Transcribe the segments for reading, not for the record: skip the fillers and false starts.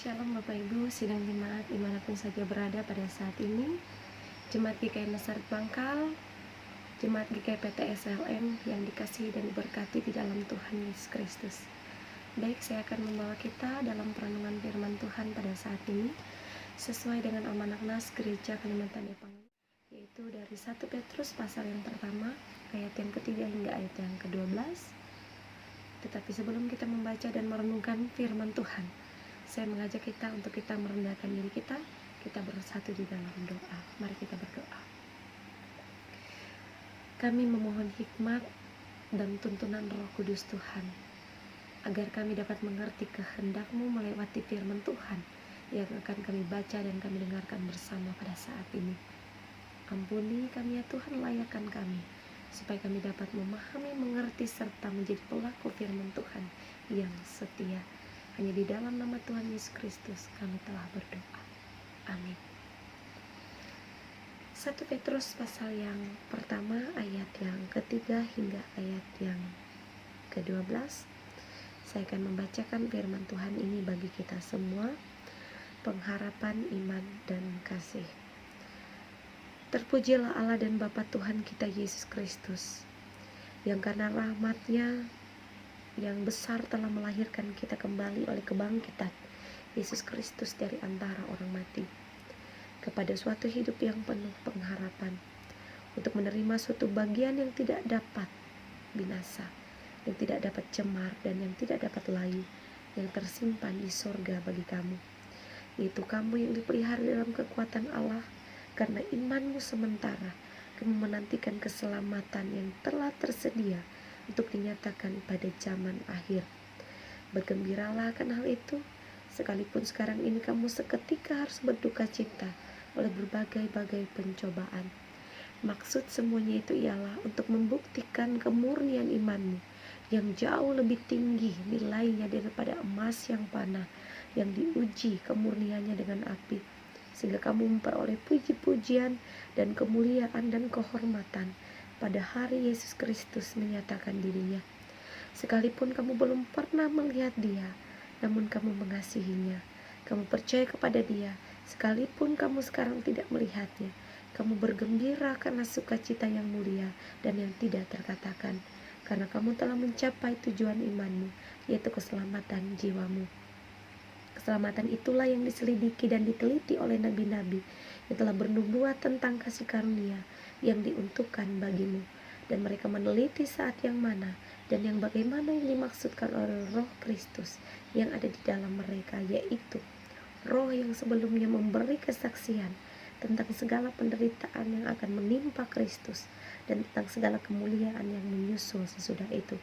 Shalom Bapak Ibu, sidang jemaat dimanapun saja berada pada saat ini. Jemaat GKI Nasaret Bangkal, Jemaat GKI PT SLM yang dikasihi dan diberkati di dalam Tuhan Yesus Kristus. Baik, saya akan membawa kita dalam perenungan firman Tuhan pada saat ini sesuai dengan amanah Nas Gereja Kalimantan Epang, yaitu dari 1 Petrus pasal yang pertama ayat yang ketiga hingga ayat yang ke-12. Tetapi sebelum kita membaca dan merenungkan firman Tuhan, saya mengajak kita untuk kita merendahkan diri kita bersatu di dalam doa. Mari kita berdoa. Kami memohon hikmat dan tuntunan Roh Kudus Tuhan, agar kami dapat mengerti kehendak-Mu melewati firman Tuhan yang akan kami baca dan kami dengarkan bersama pada saat ini. Ampuni kami ya Tuhan, layakkan kami, supaya kami dapat memahami, mengerti, serta menjadi pelaku firman Tuhan yang setia. Hanya di dalam nama Tuhan Yesus Kristus kami telah berdoa. Amin. 1 Petrus pasal yang pertama ayat yang ketiga hingga ayat yang ke-12. Saya akan membacakan firman Tuhan ini bagi kita semua. Pengharapan iman dan kasih. Terpujilah Allah dan Bapa Tuhan kita Yesus Kristus, yang karena rahmat-Nya yang besar telah melahirkan kita kembali oleh kebangkitan Yesus Kristus dari antara orang mati kepada suatu hidup yang penuh pengharapan, untuk menerima suatu bagian yang tidak dapat binasa, yang tidak dapat cemar, dan yang tidak dapat layu, yang tersimpan di sorga bagi kamu, yaitu kamu yang dipelihara dalam kekuatan Allah karena imanmu sementara kamu menantikan keselamatan yang telah tersedia untuk dinyatakan pada zaman akhir. Bergembiralah akan hal itu, sekalipun sekarang ini kamu seketika harus berduka cita oleh berbagai-bagai pencobaan. Maksud semuanya itu ialah untuk membuktikan kemurnian imanmu yang jauh lebih tinggi nilainya daripada emas yang panah, yang diuji kemurniannya dengan api, sehingga kamu memperoleh puji-pujian dan kemuliaan dan kehormatan pada hari Yesus Kristus menyatakan dirinya. Sekalipun kamu belum pernah melihat Dia, namun kamu mengasihinya. Kamu percaya kepada Dia, sekalipun kamu sekarang tidak melihatnya. Kamu bergembira karena sukacita yang mulia dan yang tidak terkatakan, karena kamu telah mencapai tujuan imanmu, yaitu keselamatan jiwamu. Keselamatan itulah yang diselidiki dan diteliti oleh nabi-nabi yang telah bernubuat tentang kasih karunia yang diuntukkan bagimu, dan mereka meneliti saat yang mana dan yang bagaimana yang dimaksudkan oleh Roh Kristus yang ada di dalam mereka, yaitu Roh yang sebelumnya memberi kesaksian tentang segala penderitaan yang akan menimpa Kristus dan tentang segala kemuliaan yang menyusul sesudah itu.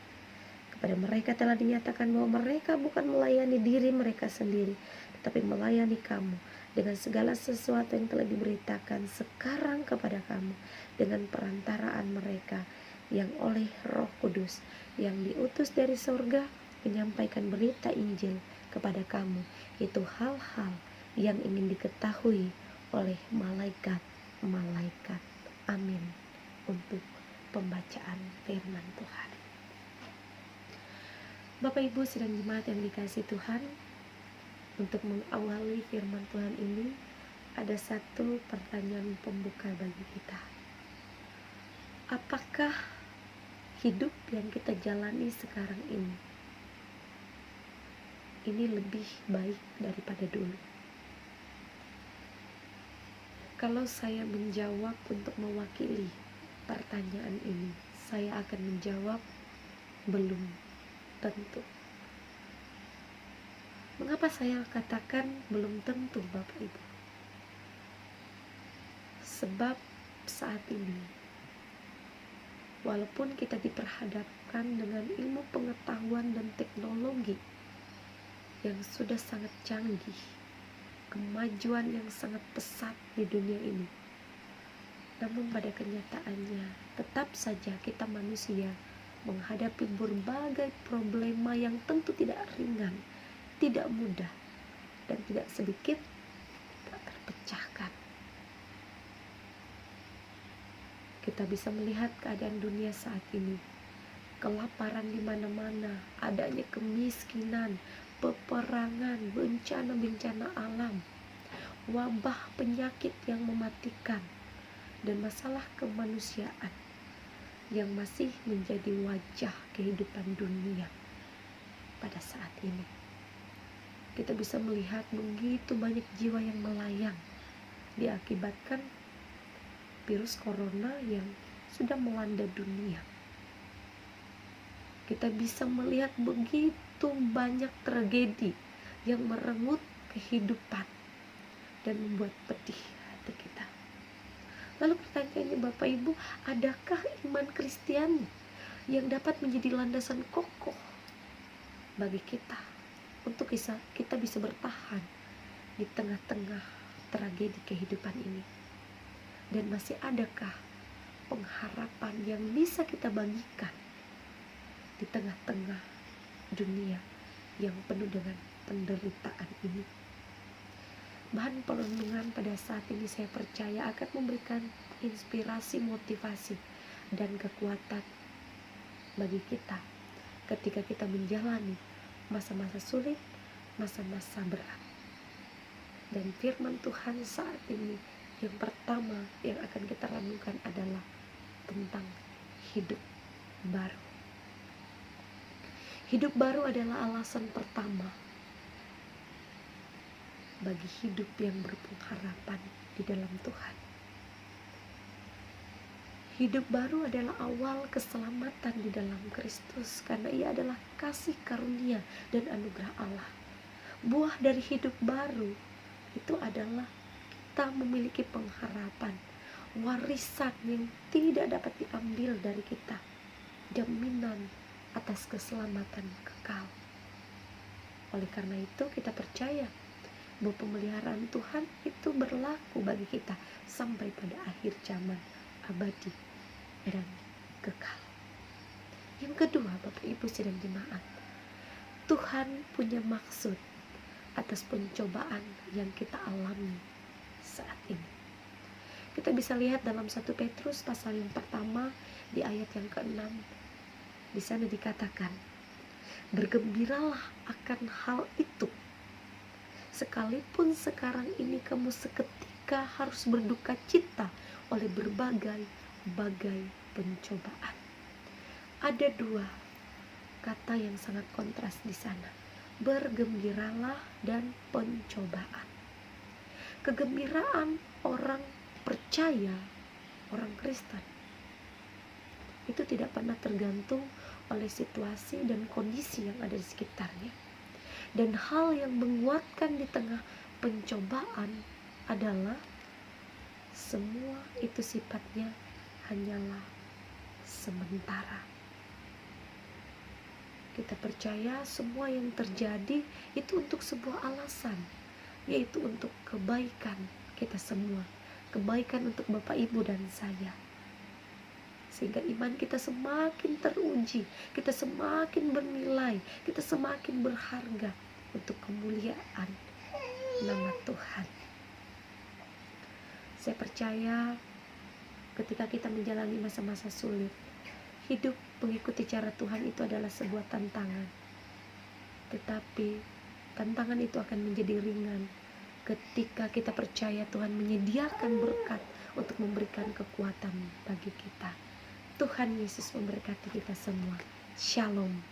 Kepada mereka telah dinyatakan bahwa mereka bukan melayani diri mereka sendiri, tetapi melayani kamu dengan segala sesuatu yang telah diberitakan sekarang kepada kamu dengan perantaraan mereka yang oleh Roh Kudus yang diutus dari sorga menyampaikan berita Injil kepada kamu, yaitu hal-hal yang ingin diketahui oleh malaikat-malaikat. Amin. Untuk pembacaan firman Tuhan. Bapak Ibu sidang jemaat yang dikasihi Tuhan, untuk mengawali firman Tuhan ini ada satu pertanyaan pembuka bagi kita. Apakah hidup yang kita jalani sekarang ini lebih baik daripada dulu? Kalau saya menjawab untuk mewakili pertanyaan ini, saya akan menjawab belum tentu. Mengapa saya katakan belum tentu, Bapak Ibu? Sebab saat ini, walaupun kita diperhadapkan dengan ilmu pengetahuan dan teknologi yang sudah sangat canggih, kemajuan yang sangat pesat di dunia ini, namun pada kenyataannya tetap saja kita manusia menghadapi berbagai problema yang tentu tidak ringan, tidak mudah, dan tidak sedikit tak terpecahkan. Kita bisa melihat keadaan dunia saat ini, kelaparan di mana-mana, adanya kemiskinan, peperangan, bencana-bencana alam, wabah penyakit yang mematikan, dan masalah kemanusiaan yang masih menjadi wajah kehidupan dunia pada saat ini. Kita bisa melihat begitu banyak jiwa yang melayang diakibatkan virus corona yang sudah melanda dunia. Kita bisa melihat begitu banyak tragedi yang merenggut kehidupan dan membuat pedih hati kita. Lalu pertanyaannya Bapak Ibu, adakah iman Kristiani yang dapat menjadi landasan kokoh bagi kita untuk kita bisa bertahan di tengah-tengah tragedi kehidupan ini? Dan masih adakah pengharapan yang bisa kita bagikan di tengah-tengah dunia yang penuh dengan penderitaan ini? Bahan perenungan pada saat ini saya percaya akan memberikan inspirasi, motivasi, dan kekuatan bagi kita ketika kita menjalani masa-masa sulit, masa-masa berat. Dan firman Tuhan saat ini yang pertama yang akan kita renungkan adalah tentang hidup baru. Hidup baru adalah alasan pertama bagi hidup yang berpengharapan di dalam Tuhan. Hidup baru adalah awal keselamatan di dalam Kristus, karena Ia adalah kasih karunia dan anugerah Allah. Buah dari hidup baru itu adalah kita memiliki pengharapan, warisan yang tidak dapat diambil dari kita, jaminan atas keselamatan kekal. Oleh karena itu kita percaya bahwa pemeliharaan Tuhan itu berlaku bagi kita sampai pada akhir zaman, abadi dan kekal. Yang kedua, Bapak Ibu sedang jemaat, Tuhan punya maksud atas pencobaan yang kita alami saat ini. Kita bisa lihat dalam 1 Petrus pasal yang pertama di ayat yang ke-6. Di sana dikatakan, bergembiralah akan hal itu, sekalipun sekarang ini kamu seketika harus berduka cita oleh berbagai pencobaan. Ada dua kata yang sangat kontras di sana, bergembiralah dan pencobaan. Kegembiraan orang percaya, orang Kristen, itu tidak pernah tergantung oleh situasi dan kondisi yang ada di sekitarnya. Dan hal yang menguatkan di tengah pencobaan adalah semua itu sifatnya hanyalah sementara. Kita percaya semua yang terjadi itu untuk sebuah alasan, yaitu untuk kebaikan kita semua, kebaikan untuk Bapak Ibu dan saya. Sehingga iman kita semakin teruji, kita semakin bernilai, kita semakin berharga untuk kemuliaan nama Tuhan. Saya percaya ketika kita menjalani masa-masa sulit, hidup mengikuti cara Tuhan itu adalah sebuah tantangan. Tetapi tantangan itu akan menjadi ringan ketika kita percaya Tuhan menyediakan berkat untuk memberikan kekuatan bagi kita. Tuhan Yesus memberkati kita semua. Shalom.